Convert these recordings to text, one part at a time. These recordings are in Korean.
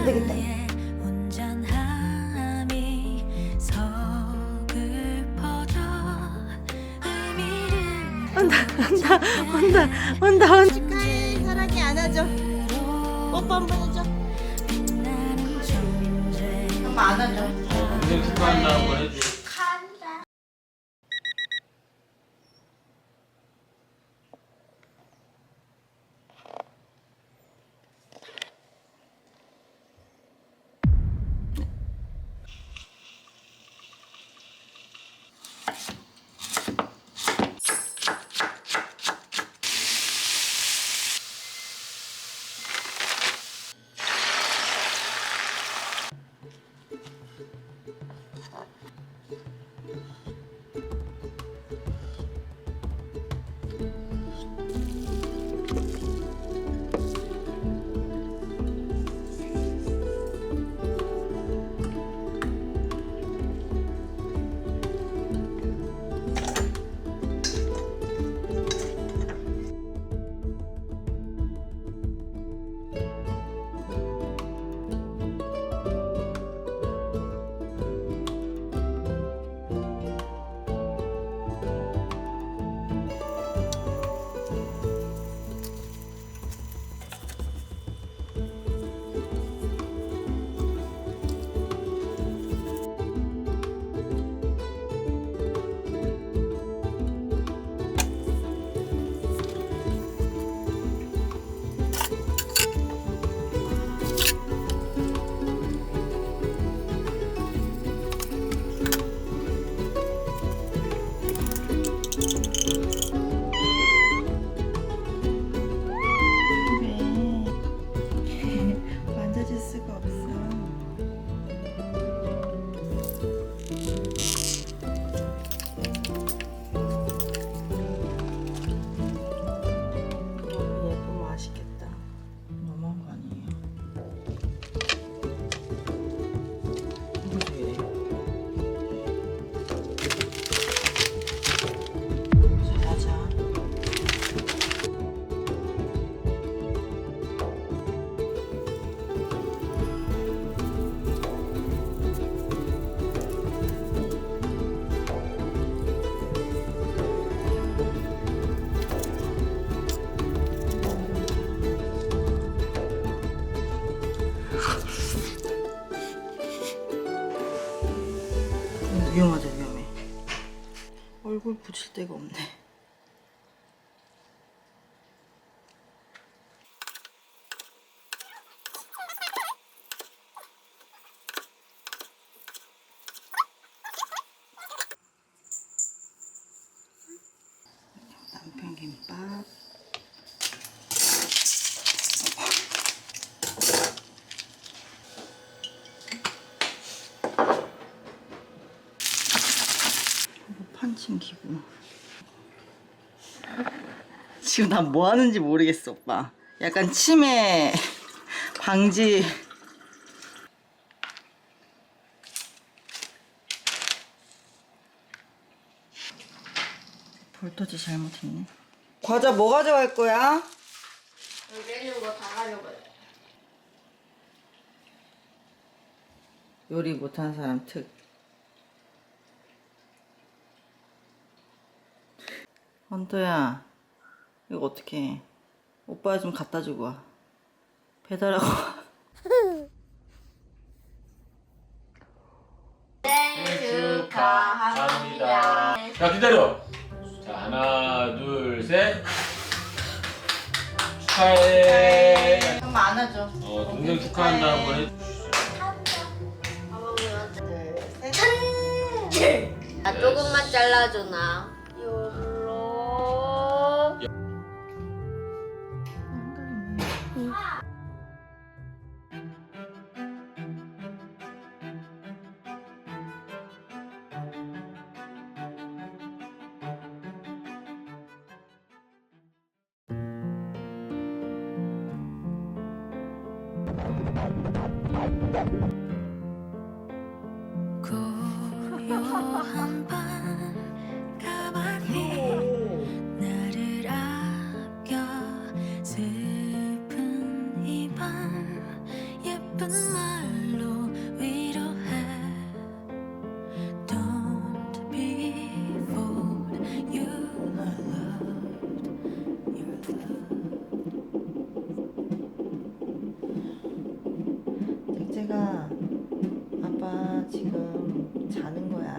되겠다. 온다. 축하해. 사랑이 안아줘. 뽀뽀 한번 해줘. 한번 안아줘. 생일 축하한다 한번 해줘. 만져줄 수가 없어. 너무 예쁘고 맛있겠다. 너무한 거 아니에요? 이거 왜 이래? 자자. 위험하다, 위험해. 얼굴 붙일 데가 없네. 남편 김밥. 판칭 기구. 지금 난 뭐 하는지 모르겠어, 오빠. 약간 치매 방지. 볼터치 잘못했네. 과자 뭐 가져갈 거야? 여기 있는 거 다 가져가요. 요리 못하는 사람 특. 헌터야, 이거 어떡해. 오빠 좀 갖다 주고 와. 배달하고 와. 생일 축하합니다. 자 기다려. 자 하나 둘 셋. 축하해. 한번 안아줘. 동생 축하한다 한번 해줘. 둘, 셋. 조금만 잘라줘 나. 요로. 고요한 밤 가만히 나를 아껴 슬픈 이 밤 예쁜 예쁜 말로 위로해. Don't be fooled. You are loved. You're loved. 잭잭아, 아빠 지금 자는 거야.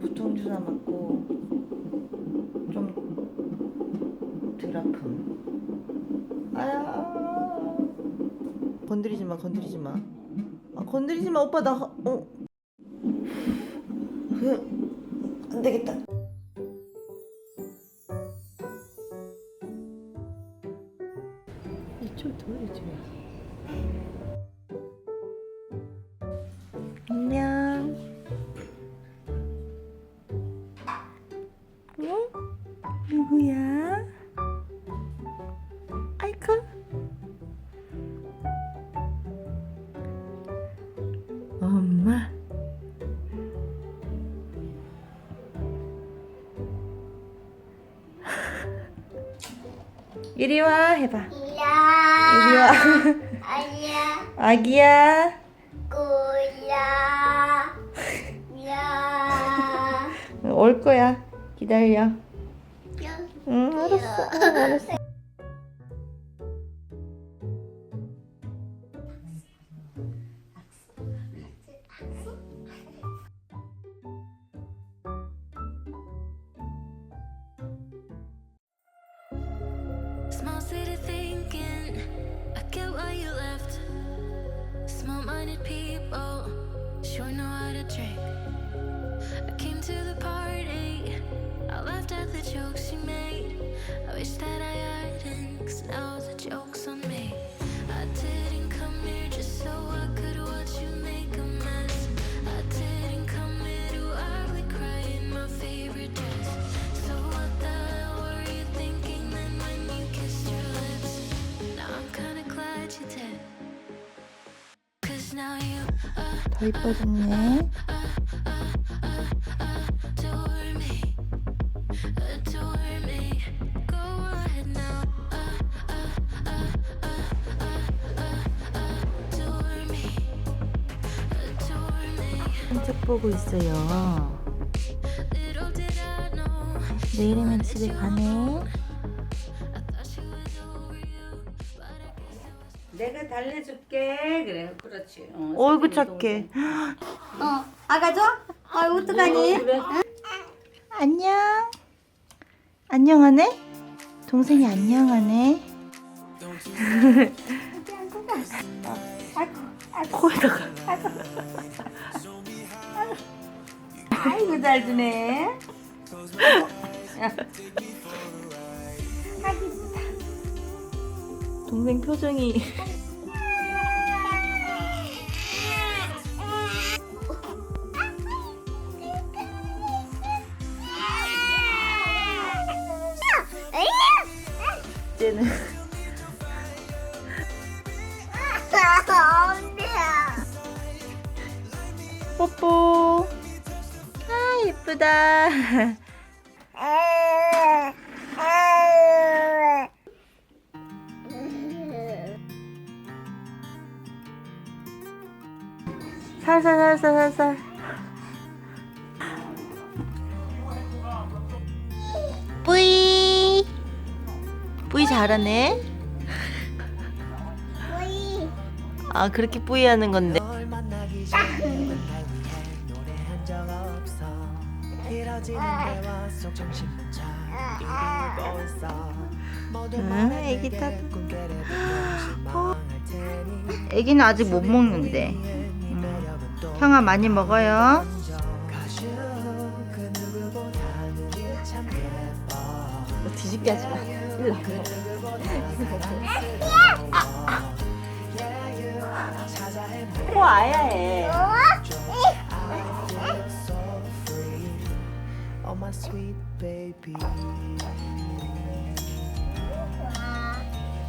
부통 주사 맞고 좀 덜 아픔. 아야. 건드리지 마, 건드리지 마. 아, 건드리지 마, 오빠 나. 안 되겠다. 이쪽 돌리지 마. 안녕. 응? 누구야? 아이쿠. 엄마. 이리 와 해봐. 이리 와. 아니야. 아기야. 꼬야. 야. 올 거야. 기다려. 응, 알았어. 응, 알았어. Small city thinking, I get why you left. Small-minded people sure know how to drink. I came to the party, I laughed at the jokes you made. I wish that I hadn't, 'cause now the joke's on me. I didn't come here just so I could watch you make a mess. I didn't come here to ugly cry in my favorite dress. So what the hell were you thinking then when you kissed your lips? Now I'm kinda glad you did, 'cause now you 더 이뻐졌네. adore me, adore me. Go ahead now, adore me, adore me. 산책 보고 있어요. Little did I know 내일이면 집에 가네. I thought she was over you, but I guess it was. 내가 달래줄게. 그래, 그렇지. 어이구 착해. 아가죠? 어떡하니? 그래? 안녕. 안녕하네? 동생이 안녕하네. 코에다가. 아이고 잘 지내. 동생 표정이. 이제는 뽀뽀. 아 예쁘다. 살살. 뿌이. 뿌이 잘하네. 아 그렇게 뿌이 하는 건데. 애기 탓. 애기는 아직 못 먹는데. 형아 많이 먹어요. 뒤집게 하지 마. 일로 와. 아야 해.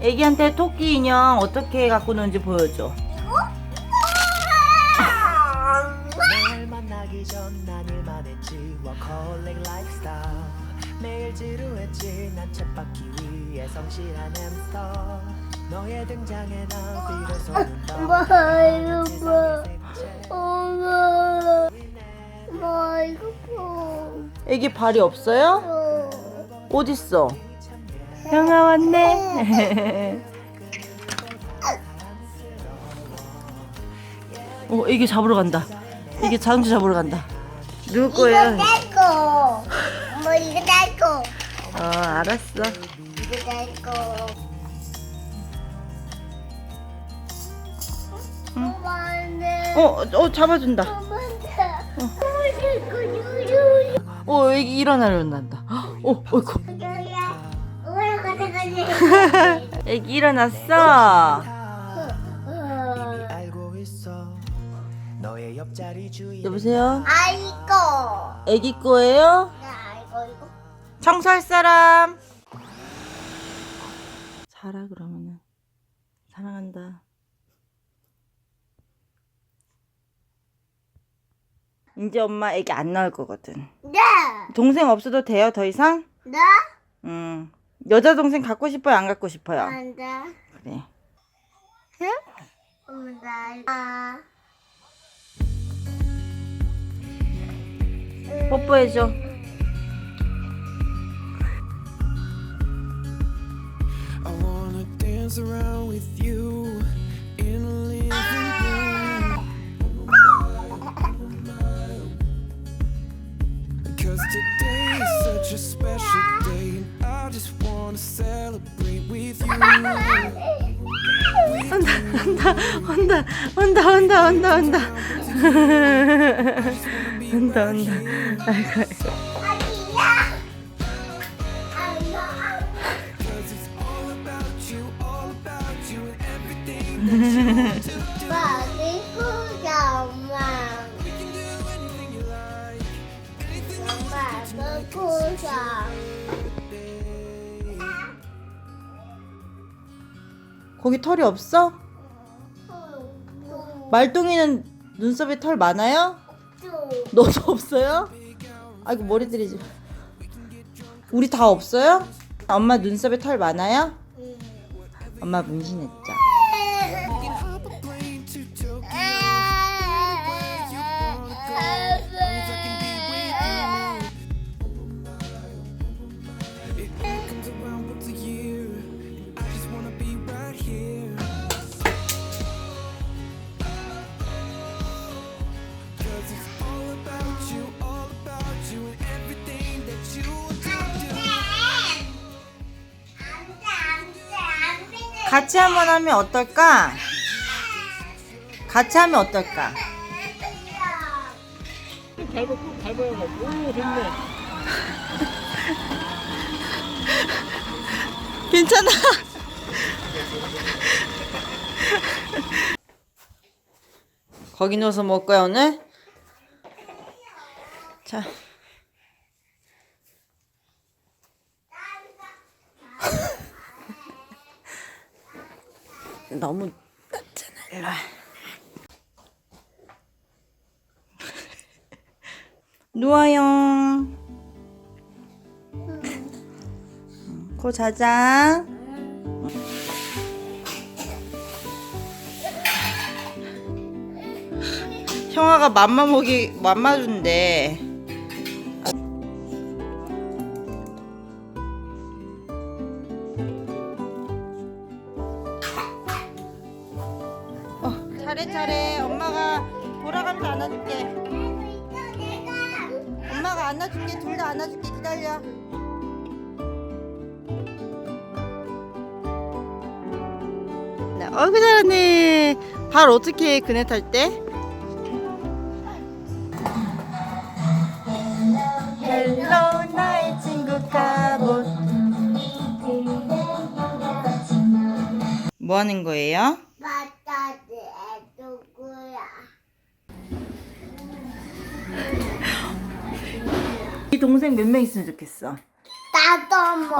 애기한테 토끼 인형 어떻게 갖고 노는지 보여줘. 널 만나기 전 난 일만 했지 워커홀릭 라이프스타일 매일 지루했지 난 쳇바퀴 위에 성실한 햄스터 너의 등장에 난 비로소 애기 발이 없어요? 어딨어? 형아 왔네. 애기 잡으러 간다. 애기 자동차 잡으러 간다. 누구 거예요? 거. 뭐 이거 날 거. 알았어. 이거 날 거. 잡아준다. 애기 일어나려한다. 어이구. 애기 일어났어. 알고 있어 너의 옆자리 주인 여보세요? 아이고. 애기 거예요? 이거. 청소할 사람. 자라 그러면은. 사랑한다. 이제 엄마 애기 안 나올 거거든. 네. 동생 없어도 돼요, 더 이상? 네. 여자 동생 갖고 싶어요, 안 갖고 싶어요? 안 돼. 그래. 나. 뽀뽀해줘. I wanna dance around with you in a living room. Cause today is such a special day and I just wanna celebrate with you. 온다. 아이고. Cause it's all about you and everything that you do. 엄마. We can do anything you like, anything that 엄마, 고사. 거기 털이 없어? 말똥이는 눈썹에 털 많아요? 너도 없어요? 아이고 머리들이 좀. 우리 다 없어요? 엄마 눈썹에 털 많아요? 엄마 문신했죠. hop a plane to Tokyo. It all comes around once a year, and I just wanna be right here. Cause it's all about you and everything that you do. 같이 한번 하면 어떨까? 같이 하면 어떨까? 괜찮아. 거기 넣어서 먹을 거야 오늘? 자. 너무 낮잖아. 일로 와. 누워요. 코 자자. 형아가 맘마 준대. 차례 엄마가 돌아가면서 안아줄게. 엄마가 안아줄게. 둘 다 안아줄게. 기다려. 네, 어이구 잘하네. 발 어떻게 해 그네 탈 때? 헬로 나의 친구 카봇. 뭐 하는 거예요? 맞다, 누구야? 이 동생 몇 명 있으면 좋겠어? 나도 뭐.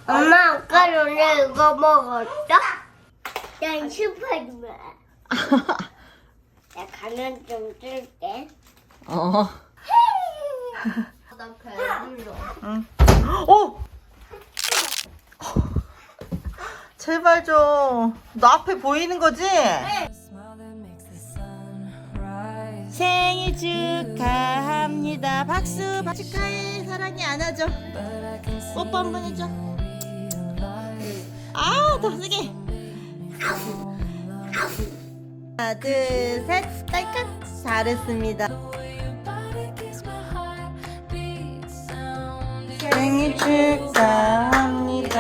엄마, 아까 전에 이거 먹었어? 난 슈퍼맨. 나 가면 좀 줄게. 어. 나 배불러. 응. 어! 제발 좀. 너 앞에 보이는 거지? 생일 축하합니다. 박수. 축하해. 사랑이 안아줘. 뽀뽀 한번 해줘. 아, 더 세게. 하나, 둘, 셋. 딸깍. 잘했습니다. 생일 축하합니다.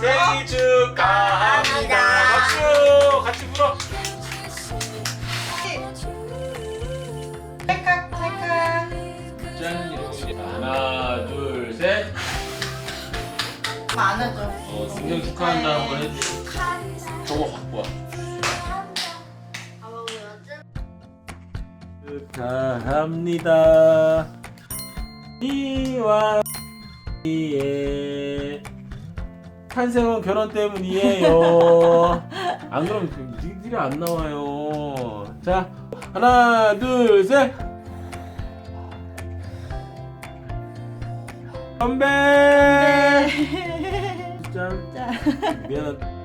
생일 축하합니다. 박수 같이 불어. 찰칵 찰칵. 짠 이렇게 하나 둘 셋. 안아줘. 생일 축하한다 한번 해줘. 저거 갖고 와. 축하합니다. 이와 이의 탄생은 결혼 때문이에요. 안 그러면 니들이 안 나와요. 자, 하나, 둘, 셋. 건배. 짠. 미안하다.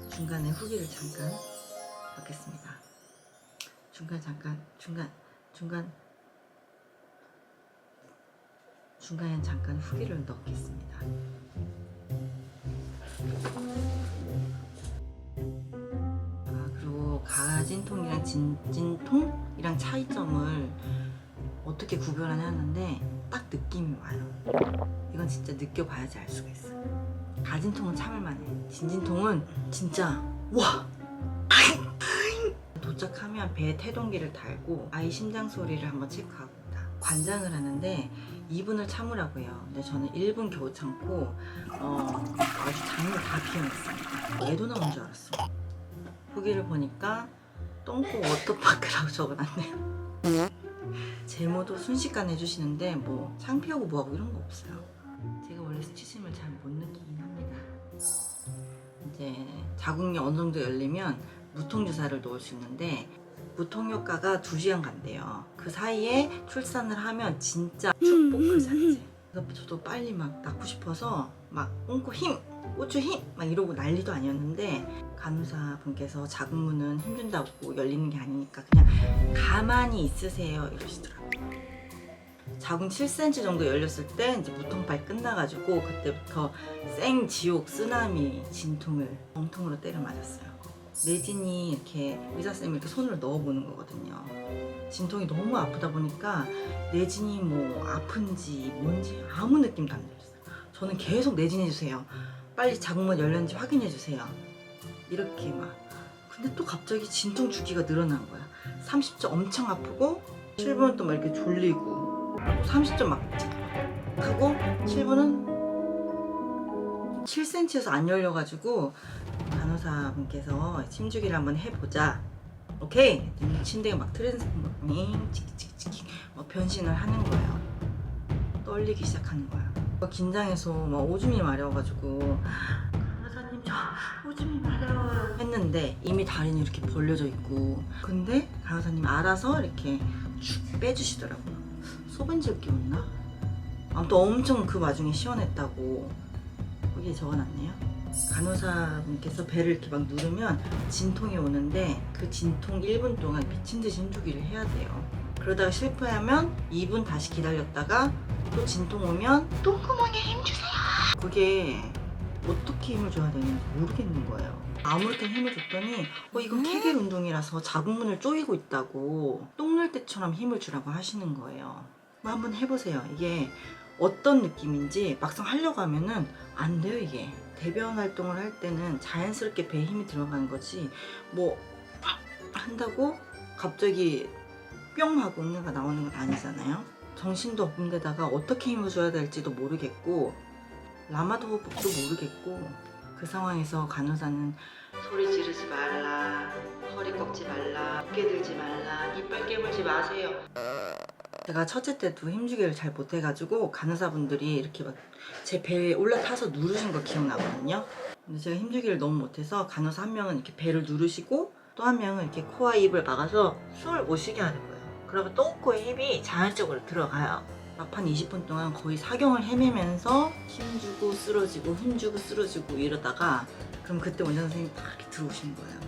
중간에 후기를 잠깐 넣겠습니다. 중간에 잠깐 후기를 넣겠습니다. 그리고 가진통이랑 진진통이랑 차이점을 어떻게 구별하냐 하는데 딱 느낌이 와요. 이건 진짜 느껴봐야지 알 수가 있어요. 가진통은 참을만해. 진진통은 진짜 와! 도착하면 배에 태동기를 달고 아이 심장 소리를 한번 체크합니다. 관장을 하는데 2분을 참으라고요. 근데 저는 1분 겨우 참고 아주 장을 다 피워냈습니다. 애도 나온 줄 알았어. 후기를 보니까 똥꼬 워터파크라고 적어놨네요. 제모도 순식간에 해주시는데 뭐 창피하고 뭐하고 이런 거 없어요. 제가 원래 수치심을 잘 못 느끼긴 합니다. 이제 자궁이 어느 정도 열리면 무통주사를 놓을 수 있는데 무통 효과가 2시간 간대요. 그 사이에 출산을 하면 진짜 축복 그 자체. 그래서 저도 빨리 막 낳고 싶어서 막 엉코 힘, 고추 힘 막 이러고 난리도 아니었는데 간호사분께서 자궁문은 힘준다고 열리는 게 아니니까 그냥 가만히 있으세요 이러시더라고요. 자궁 7cm 정도 열렸을 때 이제 무통빨 끝나가지고 그때부터 생 지옥 쓰나미 진통을 엉통으로 때려 맞았어요. 내진이 이렇게 의사쌤이 이렇게 손을 넣어보는 거거든요. 진통이 너무 아프다 보니까 내진이 뭐 아픈지 뭔지 아무 느낌도 안 들었어요. 저는 계속 내진해주세요. 빨리 자궁문 열렸는지 확인해주세요. 이렇게 막. 근데 또 갑자기 진통 주기가 늘어난 거야. 30점 엄청 아프고 7분은 또 막 이렇게 졸리고 30점 막 하고 7분은 7cm여서 안 열려가지고 간호사분께서 침주기를 한번 해보자. 오케이. 침대에 막 트랜스포머링 치키치키치키 변신을 하는 거예요. 떨리기 시작하는 거야. 긴장해서 막 오줌이 마려워가지고 간호사님 저 오줌이 마려워요 했는데 이미 다리는 이렇게 벌려져 있고 근데 간호사님 알아서 이렇게 쭉 빼주시더라고요. 소변질 끼웠나? 아무튼 엄청 그 와중에 시원했다고 거기에 적어놨네요. 간호사분께서 배를 이렇게 막 누르면 진통이 오는데 그 진통 1분 동안 미친듯이 힘주기를 해야 돼요. 그러다가 실패하면 2분 다시 기다렸다가 또 진통 오면 똥구멍에 힘주세요. 그게 어떻게 힘을 줘야 되는지 모르겠는 거예요. 아무렇게 힘을 줬더니 이건 케겔 운동이라서 자궁문을 조이고 있다고 똥 눌 때처럼 힘을 주라고 하시는 거예요. 한번 해보세요. 이게 어떤 느낌인지 막상 하려고 하면은 안 돼요. 이게 대변 활동을 할 때는 자연스럽게 배에 힘이 들어가는 거지 뭐 한다고 갑자기 뿅 하고 음료가 나오는 건 아니잖아요. 정신도 없는 데다가 어떻게 힘을 줘야 될지도 모르겠고 라마도 호흡법도 모르겠고 그 상황에서 간호사는 소리 지르지 말라, 허리 꺾지 말라, 어깨 들지 말라, 이빨 깨물지 마세요. 제가 첫째 때도 힘주기를 잘 못해가지고 간호사분들이 이렇게 막 제 배에 올라타서 누르신 거 기억나거든요. 근데 제가 힘주기를 너무 못해서 간호사 한 명은 이렇게 배를 누르시고 또 한 명은 이렇게 코와 입을 막아서 숨을 못 쉬게 하는 거예요. 그러면 똥꼬에 힘이 자연적으로 들어가요. 막판 20분 동안 거의 사경을 헤매면서 힘주고 쓰러지고 힘주고 쓰러지고 이러다가 그럼 그때 원장 선생님이 딱 이렇게 들어오시는 거예요.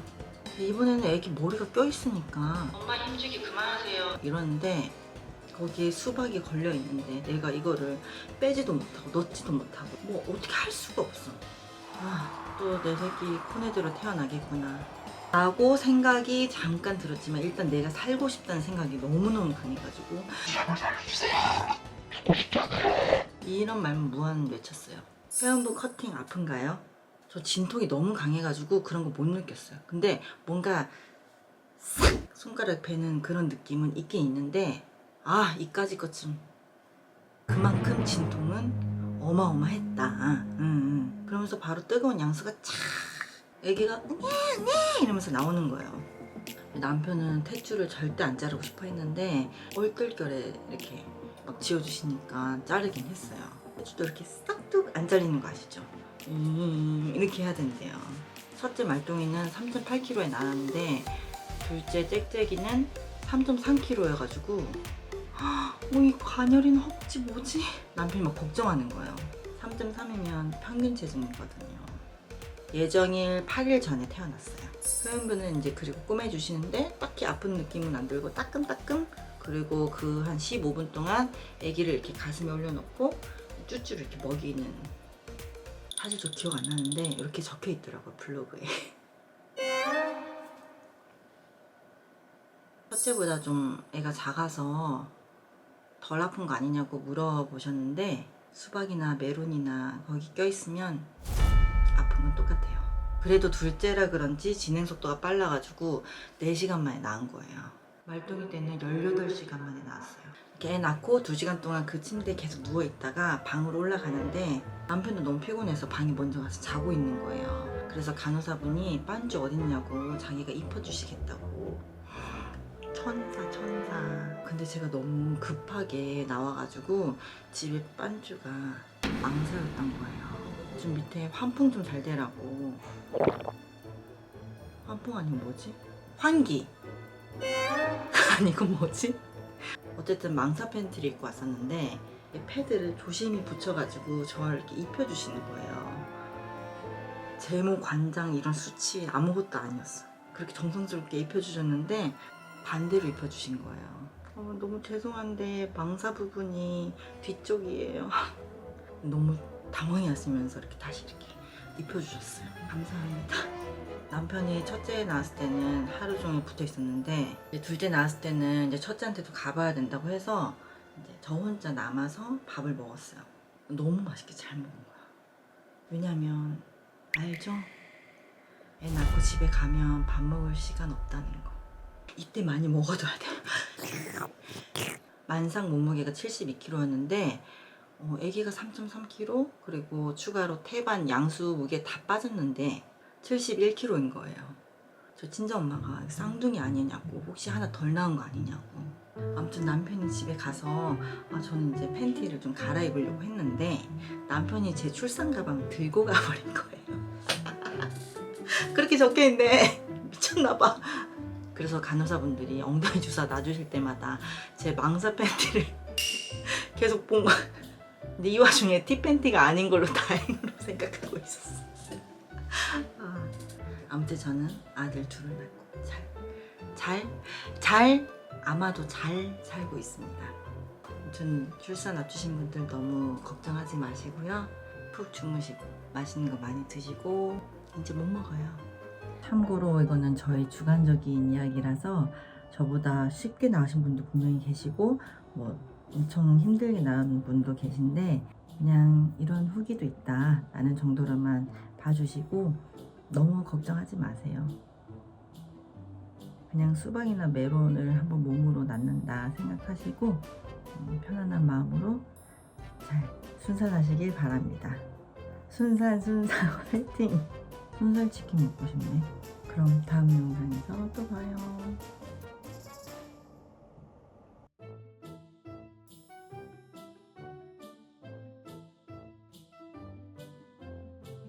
이번에는 애기 머리가 껴있으니까 엄마 힘주기 그만하세요 이러는데 거기에 수박이 걸려 있는데 내가 이거를 빼지도 못하고 넣지도 못하고 뭐 어떻게 할 수가 없어. 또 내 새끼 코네드로 태어나겠구나 라고 생각이 잠깐 들었지만 일단 내가 살고 싶다는 생각이 너무너무 강해가지고 제발 살려주세요. 죽고 싶잖아요. 이런 말만 무한 외쳤어요. 회원부 커팅 아픈가요? 저 진통이 너무 강해가지고 그런 거 못 느꼈어요. 근데 뭔가 싹 손가락 베는 그런 느낌은 있긴 있는데 이까지 것쯤 그만큼 진통은 어마어마했다. 그러면서 바로 뜨거운 양수가 착 애기가 네 이러면서 나오는 거예요. 남편은 탯줄을 절대 안 자르고 싶어 했는데 얼떨결에 이렇게 막 지워주시니까 자르긴 했어요. 탯줄도 이렇게 싹둑 안 잘리는 거 아시죠? 이렇게 해야 된대요. 첫째 말똥이는 3.8kg에 나왔는데 둘째 짹짹이는 3.3kg여가지고 이 관열이는 허벅지 뭐지? 남편이 막 걱정하는 거예요. 3.3이면 평균 체중이거든요. 예정일 8일 전에 태어났어요. 회원분은 이제 그리고 꼬매주시는데 딱히 아픈 느낌은 안 들고 따끔따끔 그리고 그 한 15분 동안 아기를 이렇게 가슴에 올려놓고 쭈쭈를 이렇게 먹이는 사실 저 기억 안 나는데 이렇게 적혀 있더라고요 블로그에. 첫째보다 좀 애가 작아서 덜 아픈 거 아니냐고 물어보셨는데 수박이나 메론이나 거기 껴있으면 아픈 건 똑같아요. 그래도 둘째라 그런지 진행 속도가 빨라가지고 4시간 만에 나은 거예요. 말똥이 때는 18시간 만에 나왔어요. 이렇게 애 낳고 2시간 동안 그 침대에 계속 누워있다가 방으로 올라가는데 남편도 너무 피곤해서 방에 먼저 가서 자고 있는 거예요. 그래서 간호사분이 빤주 어딨냐고 자기가 입혀주시겠다고. 천사. 근데 제가 너무 급하게 나와가지고 집에 빤주가 망사였던 거예요. 좀 밑에 환풍 좀 잘 되라고. 환풍 아니면 뭐지? 환기. 아니고 뭐지? 어쨌든 망사 팬티를 입고 왔었는데 패드를 조심히 붙여가지고 저를 이렇게 입혀주시는 거예요. 제모, 관장 이런 수치 아무것도 아니었어. 그렇게 정성스럽게 입혀주셨는데 반대로 입혀주신 거예요. 너무 죄송한데 망사 부분이 뒤쪽이에요. 너무 당황해하시면서 이렇게 다시 이렇게 입혀주셨어요. 감사합니다. 남편이 첫째 낳았을 때는 하루 종일 붙어 있었는데 이제 둘째 낳았을 때는 이제 첫째한테도 가봐야 된다고 해서 이제 저 혼자 남아서 밥을 먹었어요. 너무 맛있게 잘 먹은 거야. 왜냐면 알죠? 애 낳고 집에 가면 밥 먹을 시간 없다는 거. 이때 많이 먹어둬야 돼. 만상 몸무게가 72kg였는데 아기가 3.3kg 그리고 추가로 태반 양수 무게 다 빠졌는데 71kg인 거예요. 저 친정엄마가 쌍둥이 아니냐고 혹시 하나 덜 나온 거 아니냐고. 아무튼 남편이 집에 가서 저는 이제 팬티를 좀 갈아입으려고 했는데 남편이 제 출산 가방을 들고 가버린 거예요. 그렇게 적혀있는데 미쳤나 봐. 그래서 간호사분들이 엉덩이 주사 놔주실 때마다 제 망사 팬티를 계속 본 거예요. 근데 이 와중에 티 팬티가 아닌 걸로 다행으로 생각하고 있었어. 아무튼 저는 아들 둘을 낳고 아마도 잘 살고 있습니다. 아무튼 출산 앞두신 분들 너무 걱정하지 마시고요. 푹 주무시고 맛있는 거 많이 드시고 이제 못 먹어요. 참고로 이거는 저희 주관적인 이야기라서 저보다 쉽게 나으신 분도 분명히 계시고 뭐 엄청 힘들게 나은 분도 계신데 그냥 이런 후기도 있다 라는 정도로만 봐주시고 너무 걱정하지 마세요. 그냥 수박이나 메론을 한번 몸으로 낳는다 생각하시고 편안한 마음으로 잘 순산하시길 바랍니다. 순살 화이팅! 순살치킨 먹고 싶네. 그럼 다음 영상에서 또 봐요.